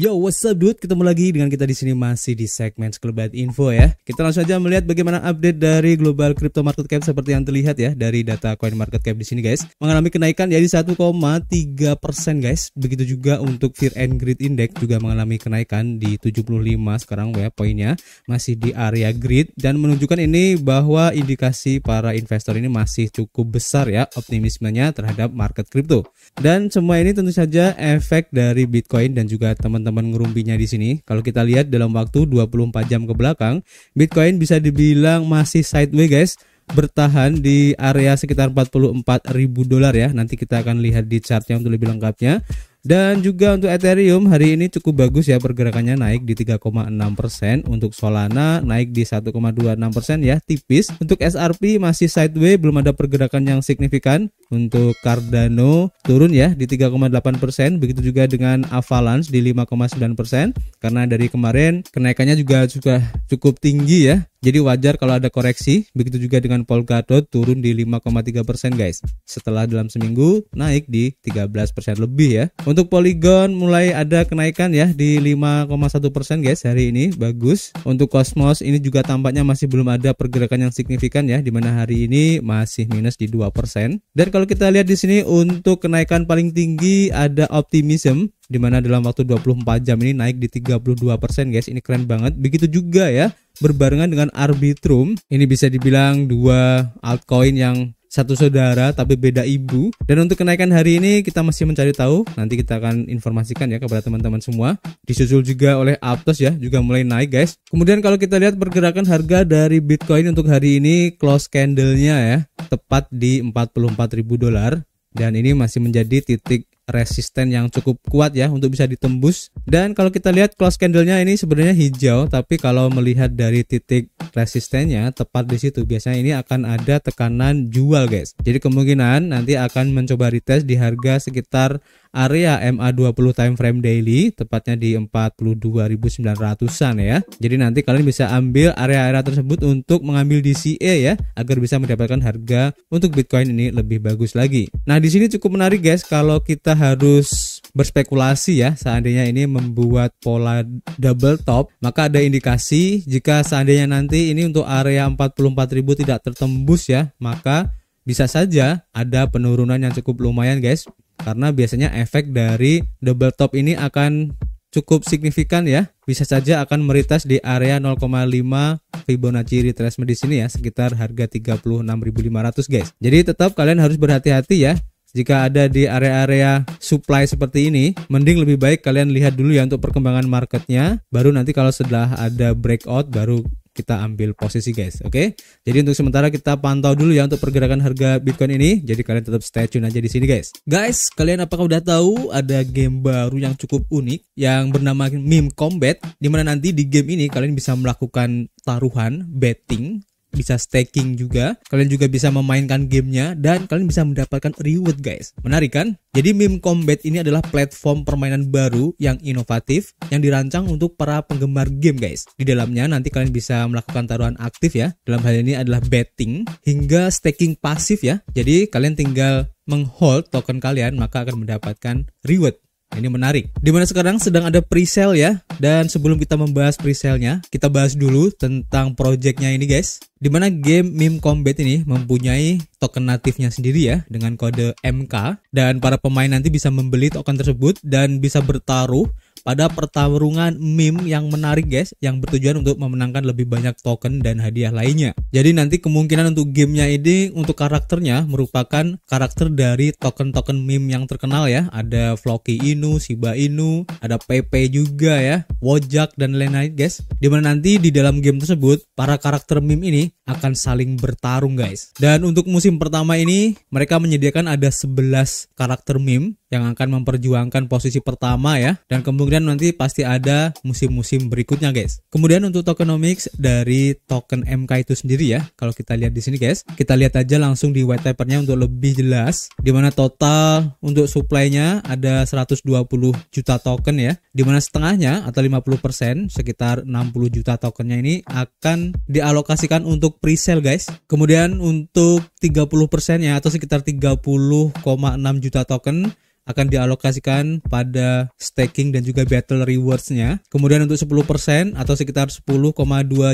Yo, what's up dude? Ketemu lagi dengan kita di sini masih di segmen Sekelebat Info ya. Kita langsung aja melihat bagaimana update dari global crypto market cap seperti yang terlihat ya dari data coin market cap di sini guys. Mengalami kenaikan ya di 1,3% guys. Begitu juga untuk Fear and Greed Index juga mengalami kenaikan di 75 sekarang ya poinnya. Masih di area greed dan menunjukkan ini bahwa indikasi para investor ini masih cukup besar ya optimismenya terhadap market crypto. Dan semua ini tentu saja efek dari Bitcoin dan juga teman-teman ngerumpinya di sini. Kalau kita lihat dalam waktu 24 jam ke belakang, Bitcoin bisa dibilang masih sideways guys, bertahan di area sekitar $44.000 ya. Nanti kita akan lihat di chartnya untuk lebih lengkapnya. Dan juga untuk Ethereum hari ini cukup bagus ya, pergerakannya naik di 3,6%, untuk Solana naik di 1,26% ya, tipis. Untuk SRP masih sideways, belum ada pergerakan yang signifikan. Untuk Cardano turun ya di 3,8%, begitu juga dengan Avalanche di 5,9% karena dari kemarin kenaikannya juga cukup tinggi ya. Jadi wajar kalau ada koreksi. Begitu juga dengan Polkadot turun di 5,3% guys. Setelah dalam seminggu naik di 13% lebih ya. Untuk Polygon mulai ada kenaikan ya di 5,1% guys hari ini, bagus. Untuk Cosmos ini juga tampaknya masih belum ada pergerakan yang signifikan ya, dimana hari ini masih minus di 2%. Dan kalau kita lihat di sini untuk kenaikan paling tinggi ada Optimism, dimana dalam waktu 24 jam ini naik di 32% guys. Ini keren banget. Begitu juga ya berbarengan dengan Arbitrum. Ini bisa dibilang dua altcoin yang satu saudara tapi beda ibu. Dan untuk kenaikan hari ini kita masih mencari tahu. Nanti kita akan informasikan ya kepada teman-teman semua. Disusul juga oleh Aptos ya, juga mulai naik guys. Kemudian kalau kita lihat pergerakan harga dari Bitcoin untuk hari ini, close candle-nya ya tepat di $44.000. Dan ini masih menjadi titik resisten yang cukup kuat ya untuk bisa ditembus. Dan kalau kita lihat close candle-nya ini sebenarnya hijau, tapi kalau melihat dari titik resistennya tepat di situ, biasanya ini akan ada tekanan jual guys. Jadi kemungkinan nanti akan mencoba retest di harga sekitar area MA20 time frame daily, tepatnya di 42.900-an ya. Jadi nanti kalian bisa ambil area-area tersebut untuk mengambil DCA ya, agar bisa mendapatkan harga untuk Bitcoin ini lebih bagus lagi. Nah, di sini cukup menarik guys kalau kita harus berspekulasi ya, seandainya ini membuat pola double top, maka ada indikasi jika seandainya nanti ini untuk area 44.000 tidak tertembus ya, maka bisa saja ada penurunan yang cukup lumayan guys. Karena biasanya efek dari double top ini akan cukup signifikan ya. Bisa saja akan meretest di area 0,5 Fibonacci retracement di sini ya, sekitar harga 36.500 guys. Jadi tetap kalian harus berhati-hati ya. Jika ada di area-area supply seperti ini, mending lebih baik kalian lihat dulu ya untuk perkembangan marketnya. Baru nanti kalau setelah ada breakout baru kita ambil posisi guys. Oke. Jadi untuk sementara kita pantau dulu ya untuk pergerakan harga Bitcoin ini. Jadi kalian tetap stay tune aja di sini guys. Guys, kalian apakah udah tahu ada game baru yang cukup unik yang bernama Meme Combat, dimana nanti di game ini kalian bisa melakukan taruhan, betting, bisa staking juga. Kalian juga bisa memainkan gamenya dan kalian bisa mendapatkan reward guys. Menarik kan? Jadi Meme Combat ini adalah platform permainan baru yang inovatif yang dirancang untuk para penggemar game guys. Di dalamnya nanti kalian bisa melakukan taruhan aktif ya. Dalam hal ini adalah betting hingga staking pasif ya. Jadi kalian tinggal menghold token kalian maka akan mendapatkan reward. Ini menarik. Dimana sekarang sedang ada pre-sale ya. Dan sebelum kita membahas pre-sale-nya, kita bahas dulu tentang projectnya ini guys. Dimana game Meme Combat ini mempunyai token natifnya sendiri ya, dengan kode MK. Dan para pemain nanti bisa membeli token tersebut dan bisa bertaruh pada pertarungan meme yang menarik guys, yang bertujuan untuk memenangkan lebih banyak token dan hadiah lainnya. Jadi nanti kemungkinan untuk gamenya ini untuk karakternya merupakan karakter dari token-token meme yang terkenal ya. Ada Floki Inu, Shiba Inu, ada Pepe juga ya, Wojak dan lain-lain guys. Dimana nanti di dalam game tersebut para karakter meme ini akan saling bertarung guys. Dan untuk musim pertama ini mereka menyediakan ada 11 karakter meme yang akan memperjuangkan posisi pertama ya, dan kemungkinan nanti pasti ada musim-musim berikutnya guys. Kemudian untuk tokenomics dari token MK itu sendiri ya, kalau kita lihat di sini guys, kita lihat aja langsung di white papernya untuk lebih jelas, dimana total untuk supply-nya ada 120 juta token ya, dimana setengahnya atau 50% sekitar 60 juta tokennya ini akan dialokasikan untuk pre-sale guys. Kemudian untuk 30% ya atau sekitar 30,6 juta token akan dialokasikan pada staking dan juga battle rewards-nya. Kemudian untuk 10% atau sekitar 10,2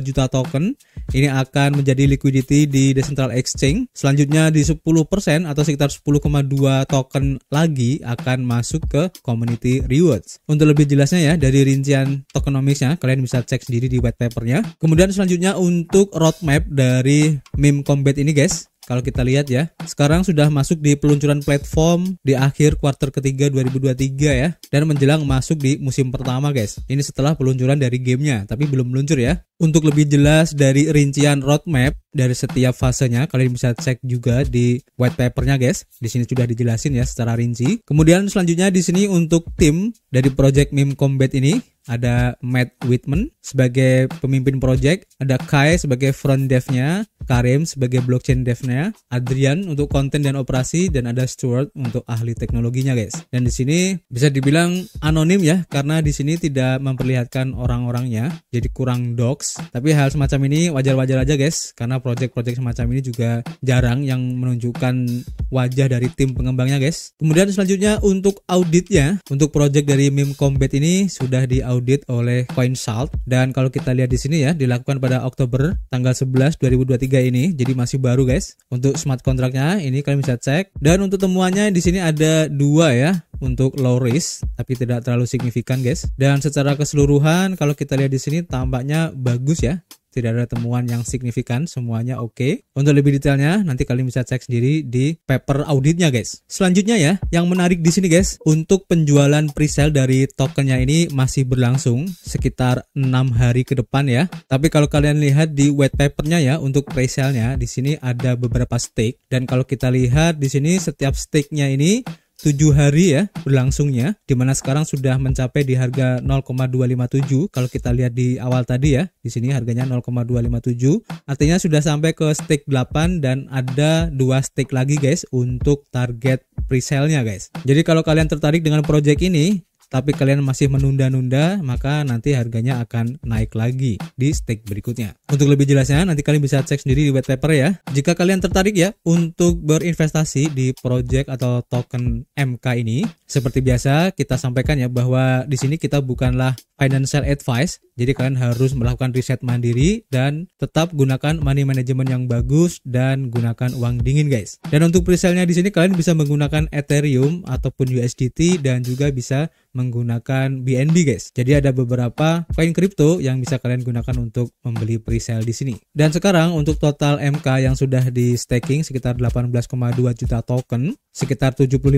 juta token ini akan menjadi liquidity di Decentral Exchange. Selanjutnya di 10% atau sekitar 10,2 token lagi akan masuk ke community rewards. Untuk lebih jelasnya ya dari rincian tokenomicsnya kalian bisa cek sendiri di white papernya. Kemudian selanjutnya untuk roadmap dari meme combat ini guys, kalau kita lihat ya, sekarang sudah masuk di peluncuran platform di akhir kuartal ketiga 2023 ya, dan menjelang masuk di musim pertama guys. Ini setelah peluncuran dari gamenya, tapi belum meluncur ya. Untuk lebih jelas dari rincian roadmap dari setiap fasenya, kalian bisa cek juga di white papernya guys. Di sini sudah dijelasin ya secara rinci. Kemudian selanjutnya di sini untuk tim dari project meme combat ini, ada Matt Whitman sebagai pemimpin project, ada Kai sebagai front devnya, Karim sebagai blockchain devnya, Adrian untuk konten dan operasi, dan ada Stuart untuk ahli teknologinya guys. Dan di sini bisa dibilang anonim ya, karena di sini tidak memperlihatkan orang-orangnya, jadi kurang docs. Tapi hal semacam ini wajar-wajar aja guys, karena project-project semacam ini juga jarang yang menunjukkan wajah dari tim pengembangnya guys. Kemudian selanjutnya untuk auditnya, untuk project dari meme combat ini sudah diaudit oleh CoinSalt, dan kalau kita lihat di sini ya, dilakukan pada Oktober tanggal 11 2023 ini, jadi masih baru guys. Untuk smart contractnya ini kalian bisa cek, dan untuk temuannya di sini ada 2 ya, untuk low risk tapi tidak terlalu signifikan guys. Dan secara keseluruhan kalau kita lihat di sini tampaknya bagus ya. Tidak ada temuan yang signifikan, semuanya oke. Untuk lebih detailnya nanti kalian bisa cek sendiri di paper auditnya guys. Selanjutnya ya, yang menarik di sini guys, untuk penjualan presale dari tokennya ini masih berlangsung sekitar 6 hari ke depan ya. Tapi kalau kalian lihat di white papernya ya, untuk presale-nya di sini ada beberapa stake, dan kalau kita lihat di sini setiap stake-nya ini 7 hari ya berlangsungnya, dimana sekarang sudah mencapai di harga 0,257. Kalau kita lihat di awal tadi ya, di sini harganya 0,257, artinya sudah sampai ke stake 8 dan ada 2 stake lagi guys untuk target presale-nya guys. Jadi kalau kalian tertarik dengan project ini tapi kalian masih menunda-nunda, maka nanti harganya akan naik lagi di stake berikutnya. Untuk lebih jelasnya nanti kalian bisa cek sendiri di white paper ya. Jika kalian tertarik ya untuk berinvestasi di project atau token MK ini, seperti biasa kita sampaikan ya bahwa di sini kita bukanlah financial advice. Jadi kalian harus melakukan riset mandiri dan tetap gunakan money management yang bagus dan gunakan uang dingin guys. Dan untuk presale-nya di sini kalian bisa menggunakan Ethereum ataupun USDT dan juga bisa menggunakan BNB guys. Jadi ada beberapa koin kripto yang bisa kalian gunakan untuk membeli presale di sini. Dan sekarang untuk total MK yang sudah di staking sekitar 18,2 juta token, sekitar 75%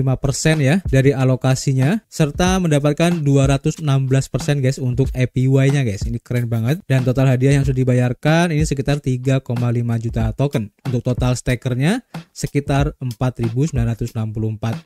ya dari alokasinya, serta mendapatkan 216% guys untuk APY-nya guys. Ini keren banget. Dan total hadiah yang sudah dibayarkan ini sekitar 3,5 juta token. Untuk total stakernya sekitar 4.964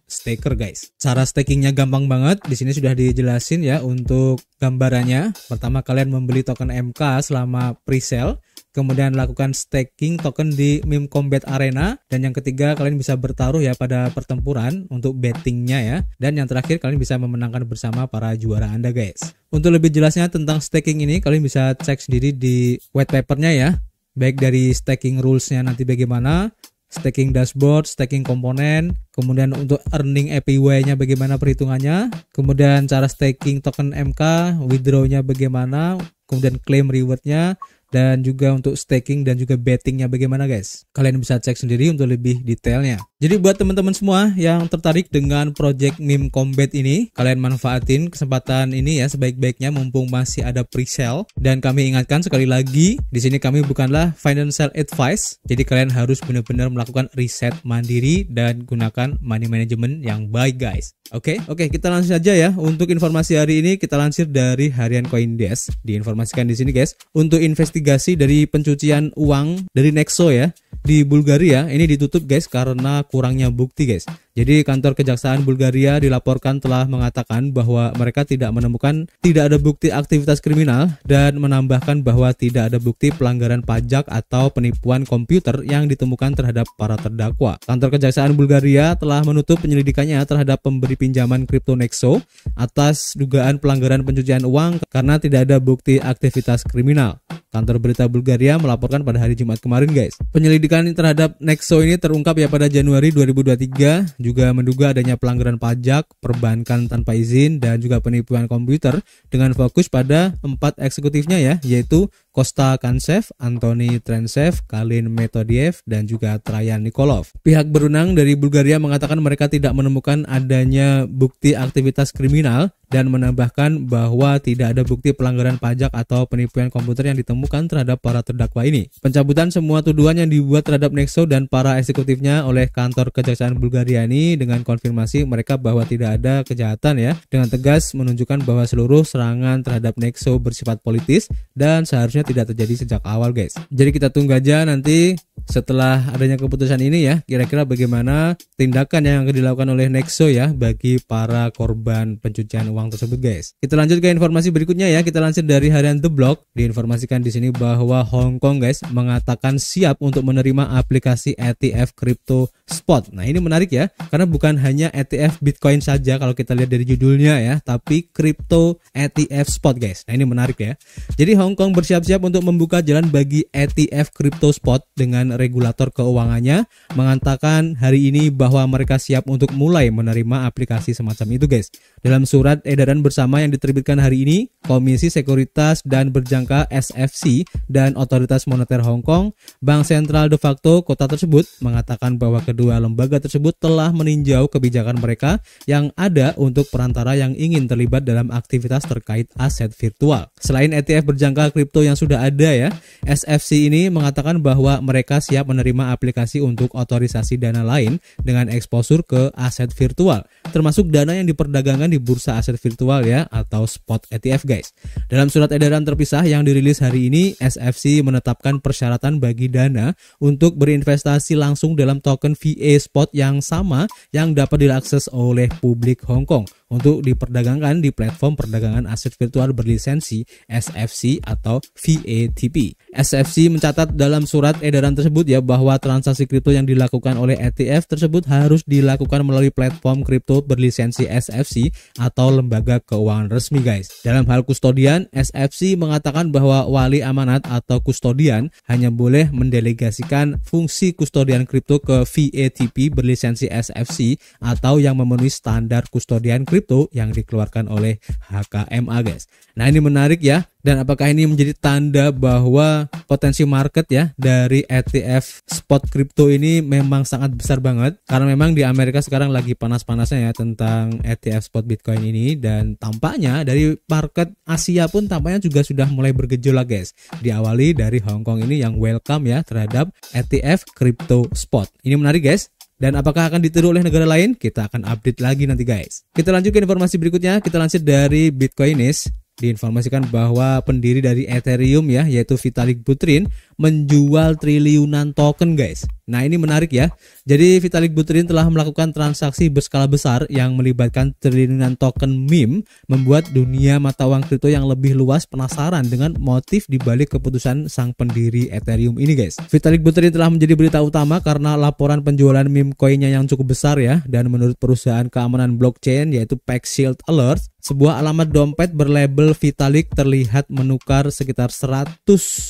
staker guys. Cara stakingnya gampang banget. Di sini sudah dijelasin ya untuk gambarannya. Pertama kalian membeli token MK selama presale, kemudian lakukan staking token di meme combat arena, dan yang ketiga kalian bisa bertaruh ya pada pertempuran untuk bettingnya ya, dan yang terakhir kalian bisa memenangkan bersama para juara Anda guys. Untuk lebih jelasnya tentang staking ini kalian bisa cek sendiri di white papernya ya, baik dari staking rulesnya nanti bagaimana, staking dashboard, staking komponen, kemudian untuk earning APY-nya bagaimana perhitungannya, kemudian cara staking token MK, withdraw-nya bagaimana, kemudian claim reward-nya, dan juga untuk staking dan juga bettingnya bagaimana guys. Kalian bisa cek sendiri untuk lebih detailnya. Jadi buat teman-teman semua yang tertarik dengan project meme combat ini, kalian manfaatin kesempatan ini ya sebaik-baiknya mumpung masih ada presale. Dan kami ingatkan sekali lagi, di sini kami bukanlah financial advice. Jadi kalian harus benar-benar melakukan riset mandiri dan gunakan money management yang baik guys. Oke, kita langsung saja ya. Untuk informasi hari ini kita lansir dari harian CoinDesk. Diinformasikan di sini guys, untuk investigasi dari pencucian uang dari Nexo ya di Bulgaria ini ditutup guys karena kurangnya bukti guys. Jadi kantor kejaksaan Bulgaria dilaporkan telah mengatakan bahwa mereka tidak ada bukti aktivitas kriminal dan menambahkan bahwa tidak ada bukti pelanggaran pajak atau penipuan komputer yang ditemukan terhadap para terdakwa. Kantor kejaksaan Bulgaria telah menutup penyelidikannya terhadap pemberi pinjaman kripto Nexo atas dugaan pelanggaran pencucian uang karena tidak ada bukti aktivitas kriminal. Kantor berita Bulgaria melaporkan pada hari Jumat kemarin guys. Penyelidikan terhadap Nexo ini terungkap ya pada Januari Januari 2023 juga menduga adanya pelanggaran pajak, perbankan tanpa izin, dan juga penipuan komputer dengan fokus pada 4 eksekutifnya ya, yaitu Kosta Kansev, Antoni Trensev, Kalin Metodiev, dan juga Trajan Nikolov. Pihak berwenang dari Bulgaria mengatakan mereka tidak menemukan adanya bukti aktivitas kriminal dan menambahkan bahwa tidak ada bukti pelanggaran pajak atau penipuan komputer yang ditemukan terhadap para terdakwa ini. Pencabutan semua tuduhan yang dibuat terhadap Nexo dan para eksekutifnya oleh kantor kejaksaan Bulgaria ini dengan konfirmasi mereka bahwa tidak ada kejahatan ya, dengan tegas menunjukkan bahwa seluruh serangan terhadap Nexo bersifat politis dan seharusnya tidak terjadi sejak awal guys. Jadi kita tunggu aja nanti setelah adanya keputusan ini ya, kira-kira bagaimana tindakan yang akan dilakukan oleh Nexo ya bagi para korban pencucian uang tersebut guys. Kita lanjut ke informasi berikutnya ya, kita lansir dari harian The Block. Diinformasikan di sini bahwa Hong Kong guys mengatakan siap untuk menerima aplikasi ETF Crypto Spot. Nah ini menarik ya, karena bukan hanya ETF Bitcoin saja kalau kita lihat dari judulnya ya, tapi Crypto ETF Spot guys. Nah ini menarik ya. Jadi Hong Kong bersiap-siap untuk membuka jalan bagi ETF Crypto Spot dengan regulator keuangannya mengatakan hari ini bahwa mereka siap untuk mulai menerima aplikasi semacam itu guys. Dalam surat edaran bersama yang diterbitkan hari ini, Komisi Sekuritas dan Berjangka SFC dan Otoritas Moneter Hong Kong, Bank Sentral de facto kota tersebut mengatakan bahwa kedua lembaga tersebut telah meninjau kebijakan mereka yang ada untuk perantara yang ingin terlibat dalam aktivitas terkait aset virtual. Selain ETF berjangka kripto yang sudah ada ya, SFC ini mengatakan bahwa mereka siap menerima aplikasi untuk otorisasi dana lain dengan eksposur ke aset virtual, termasuk dana yang diperdagangkan di bursa aset virtual ya, atau spot ETF guys. Dalam surat edaran terpisah yang dirilis hari ini, SFC menetapkan persyaratan bagi dana untuk berinvestasi langsung dalam token VA spot yang sama yang dapat diakses oleh publik Hong Kong untuk diperdagangkan di platform perdagangan aset virtual berlisensi SFC atau VATP. SFC mencatat dalam surat edaran tersebut ya bahwa transaksi kripto yang dilakukan oleh ETF tersebut harus dilakukan melalui platform kripto berlisensi SFC atau lembaga keuangan resmi guys. Dalam hal kustodian, SFC mengatakan bahwa wali amanat atau kustodian hanya boleh mendelegasikan fungsi kustodian kripto ke VATP berlisensi SFC atau yang memenuhi standar kustodian kripto yang dikeluarkan oleh HKMA guys. Nah ini menarik ya, dan apakah ini menjadi tanda bahwa potensi market ya dari ETF spot kripto ini memang sangat besar banget, karena memang di Amerika sekarang lagi panas-panasnya ya tentang ETF spot Bitcoin ini, dan tampaknya dari market Asia pun tampaknya juga sudah mulai bergejolak guys. Diawali dari Hong Kong ini yang welcome ya terhadap ETF crypto spot. Ini menarik guys. Dan apakah akan ditiru oleh negara lain? Kita akan update lagi nanti guys. Kita lanjut ke informasi berikutnya. Kita lansir dari Bitcoinist. Diinformasikan bahwa pendiri dari Ethereum ya, yaitu Vitalik Buterin, menjual triliunan token guys. Nah ini menarik ya. Jadi Vitalik Buterin telah melakukan transaksi berskala besar yang melibatkan triliunan token meme, membuat dunia mata uang kripto yang lebih luas penasaran dengan motif dibalik keputusan sang pendiri Ethereum ini guys. Vitalik Buterin telah menjadi berita utama karena laporan penjualan meme coinnya yang cukup besar ya, dan menurut perusahaan keamanan blockchain yaitu PaxShield Alert, sebuah alamat dompet berlabel Vitalik terlihat menukar sekitar 100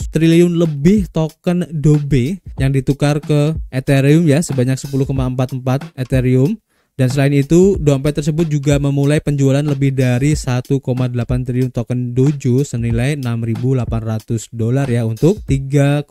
triliun lebih token Dobe yang ditukar ke Ethereum ya, sebanyak 10,44 Ethereum. Dan selain itu, dompet tersebut juga memulai penjualan lebih dari 1,8 triliun token Dojo senilai $6.800 ya untuk 3,12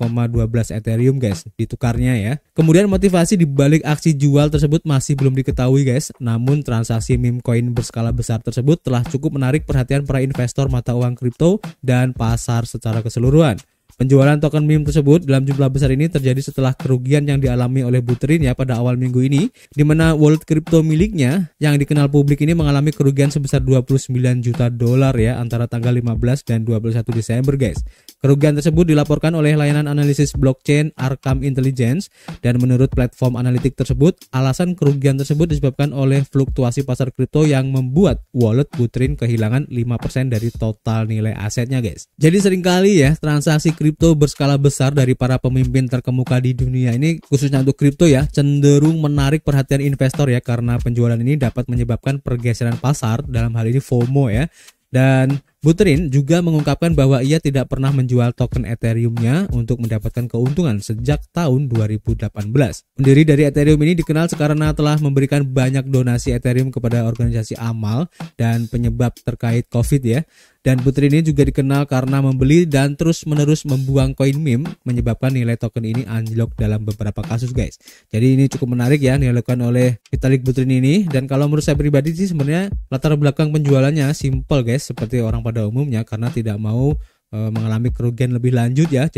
Ethereum guys ditukarnya ya. Kemudian motivasi dibalik aksi jual tersebut masih belum diketahui guys. Namun transaksi meme coin berskala besar tersebut telah cukup menarik perhatian para investor mata uang kripto dan pasar secara keseluruhan. Penjualan token meme tersebut dalam jumlah besar ini terjadi setelah kerugian yang dialami oleh Buterin ya pada awal minggu ini, di mana wallet kripto miliknya yang dikenal publik ini mengalami kerugian sebesar $29 juta ya antara tanggal 15 dan 21 Desember guys. Kerugian tersebut dilaporkan oleh layanan analisis blockchain Arkham Intelligence, dan menurut platform analitik tersebut, alasan kerugian tersebut disebabkan oleh fluktuasi pasar kripto yang membuat wallet Buterin kehilangan 5% dari total nilai asetnya guys. Jadi seringkali ya transaksi kripto berskala besar dari para pemimpin terkemuka di dunia ini, khususnya untuk kripto ya, cenderung menarik perhatian investor ya, karena penjualan ini dapat menyebabkan pergeseran pasar, dalam hal ini FOMO ya. Dan Buterin juga mengungkapkan bahwa ia tidak pernah menjual token Ethereum-nya untuk mendapatkan keuntungan sejak tahun 2018. Pendiri dari Ethereum ini dikenal karena telah memberikan banyak donasi Ethereum kepada organisasi amal dan penyebab terkait COVID ya. Dan Buterin ini juga dikenal karena membeli dan terus-menerus membuang koin meme, menyebabkan nilai token ini anjlok dalam beberapa kasus guys. Jadi ini cukup menarik ya dilakukan oleh Vitalik Buterin ini. Dan kalau menurut saya pribadi sih sebenarnya latar belakang penjualannya simple guys, seperti orang pada umumnya, karena tidak mau mengalami kerugian lebih lanjut ya.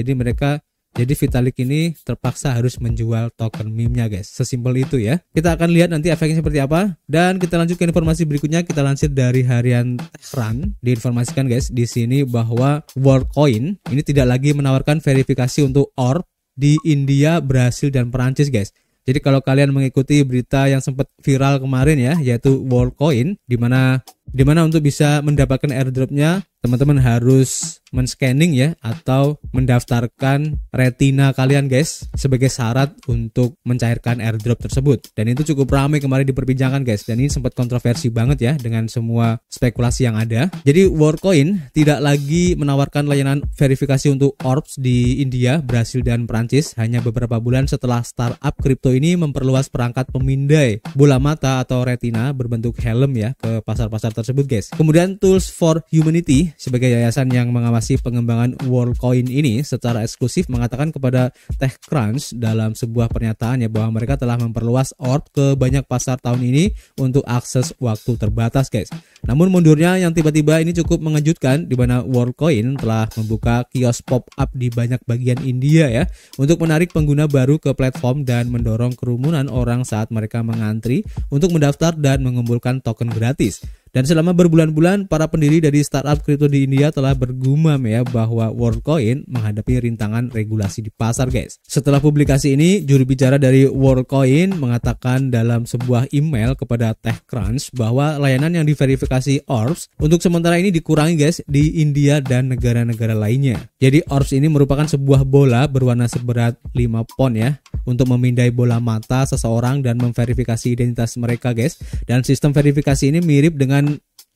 Jadi Vitalik ini terpaksa harus menjual token meme-nya guys. Sesimpel itu ya. Kita akan lihat nanti efeknya seperti apa. Dan kita lanjut ke informasi berikutnya. Kita lansir dari harian Techcrunch. Diinformasikan guys di sini bahwa Worldcoin ini tidak lagi menawarkan verifikasi untuk orb di India, Brasil, dan Perancis guys. Jadi kalau kalian mengikuti berita yang sempat viral kemarin ya, yaitu Worldcoin, di mana untuk bisa mendapatkan airdropnya teman-teman harus men-scanning ya, atau mendaftarkan retina kalian guys sebagai syarat untuk mencairkan airdrop tersebut. Dan itu cukup ramai kemarin diperbincangkan guys, dan ini sempat kontroversi banget ya dengan semua spekulasi yang ada. Jadi Worldcoin tidak lagi menawarkan layanan verifikasi untuk orbs di India, Brasil, dan Prancis hanya beberapa bulan setelah startup kripto ini memperluas perangkat pemindai bola mata atau retina berbentuk helm ya ke pasar-pasar tersebut guys. Kemudian Tools for Humanity sebagai yayasan yang mengawasi pengembangan Worldcoin ini secara eksklusif mengatakan kepada Techcrunch dalam sebuah pernyataan ya bahwa mereka telah memperluas orb ke banyak pasar tahun ini untuk akses waktu terbatas guys. Namun mundurnya yang tiba-tiba ini cukup mengejutkan, di mana Worldcoin telah membuka kios pop-up di banyak bagian India ya untuk menarik pengguna baru ke platform dan mendorong kerumunan orang saat mereka mengantri untuk mendaftar dan mengumpulkan token gratis. Dan selama berbulan-bulan, para pendiri dari startup kripto di India telah bergumam ya bahwa Worldcoin menghadapi rintangan regulasi di pasar guys. Setelah publikasi ini, juru bicara dari Worldcoin mengatakan dalam sebuah email kepada Techcrunch bahwa layanan yang diverifikasi orbs untuk sementara ini dikurangi guys di India dan negara-negara lainnya. Jadi orbs ini merupakan sebuah bola berwarna seberat 5 pon ya untuk memindai bola mata seseorang dan memverifikasi identitas mereka guys. Dan sistem verifikasi ini mirip dengan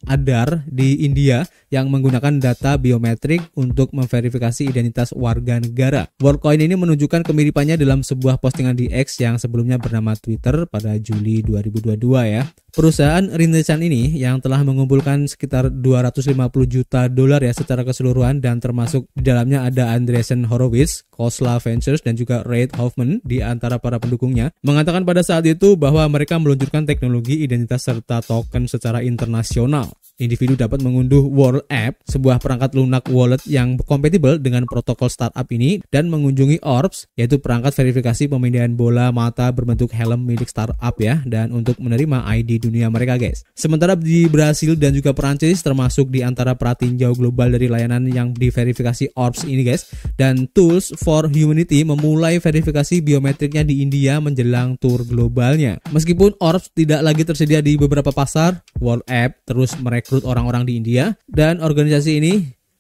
Aadhaar di India yang menggunakan data biometrik untuk memverifikasi identitas warga negara. Worldcoin ini menunjukkan kemiripannya dalam sebuah postingan di X yang sebelumnya bernama Twitter pada Juli 2022 ya. Perusahaan rintisan ini yang telah mengumpulkan sekitar 250 juta dolar ya secara keseluruhan, dan termasuk di dalamnya ada Andreessen Horowitz, Khosla Ventures, dan juga Reid Hoffman di antara para pendukungnya, mengatakan pada saat itu bahwa mereka meluncurkan teknologi identitas serta token secara internasional. Individu dapat mengunduh World App, sebuah perangkat lunak wallet yang kompatibel dengan protokol startup ini, dan mengunjungi Orbs, yaitu perangkat verifikasi pemindaian bola mata berbentuk helm milik startup ya, dan untuk menerima ID dunia mereka guys. Sementara di Brasil dan juga Perancis termasuk di antara pratinjau global dari layanan yang diverifikasi Orbs ini guys, dan Tools for Humanity memulai verifikasi biometriknya di India menjelang tur globalnya. Meskipun Orbs tidak lagi tersedia di beberapa pasar, World App terus merekrut orang-orang di India, dan organisasi ini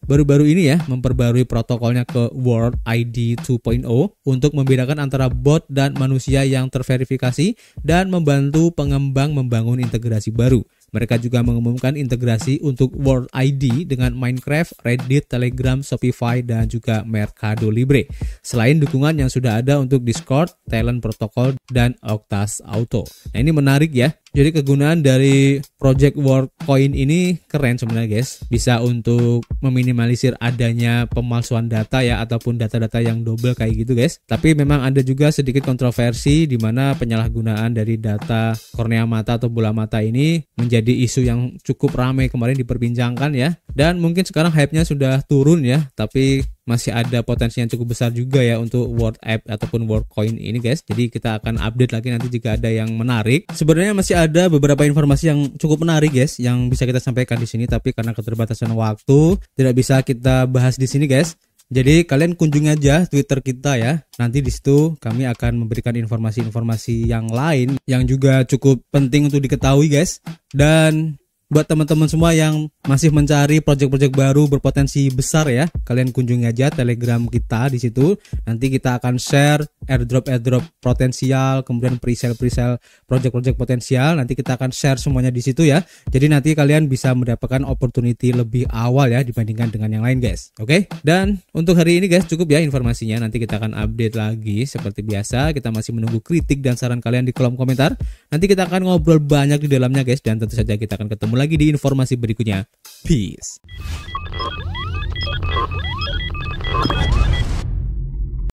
baru-baru ini ya memperbarui protokolnya ke World ID 2.0 untuk membedakan antara bot dan manusia yang terverifikasi dan membantu pengembang membangun integrasi baru. Mereka juga mengumumkan integrasi untuk World ID dengan Minecraft, Reddit, Telegram, Shopify, dan juga Mercado Libre. Selain dukungan yang sudah ada untuk Discord, Talent Protocol, dan Octas Auto. Nah ini menarik ya. Jadi kegunaan dari project Worldcoin ini keren sebenarnya guys. Bisa untuk meminimalisir adanya pemalsuan data ya, ataupun data-data yang double kayak gitu guys. Tapi memang ada juga sedikit kontroversi di mana penyalahgunaan dari data kornea mata atau bola mata ini menjadi isu yang cukup ramai kemarin diperbincangkan ya. Dan mungkin sekarang hype-nya sudah turun ya, tapi masih ada potensi yang cukup besar juga ya untuk World App ataupun Worldcoin ini guys. Jadi kita akan update lagi nanti jika ada yang menarik. Sebenarnya masih ada beberapa informasi yang cukup menarik guys yang bisa kita sampaikan di sini, tapi karena keterbatasan waktu tidak bisa kita bahas di sini guys. Jadi kalian kunjungi aja Twitter kita ya. Nanti di situ kami akan memberikan informasi-informasi yang lain yang juga cukup penting untuk diketahui guys. Dan buat teman-teman semua yang masih mencari project-project baru berpotensi besar ya, kalian kunjungi aja Telegram kita di situ. Nanti kita akan share airdrop potensial, kemudian presale project-project potensial. Nanti kita akan share semuanya di situ ya. Jadi nanti kalian bisa mendapatkan opportunity lebih awal ya dibandingkan dengan yang lain guys. Oke? Dan untuk hari ini guys cukup ya informasinya. Nanti kita akan update lagi seperti biasa. Kita masih menunggu kritik dan saran kalian di kolom komentar. Nanti kita akan ngobrol banyak di dalamnya guys, dan tentu saja kita akan ketemu lagi di informasi berikutnya. Peace.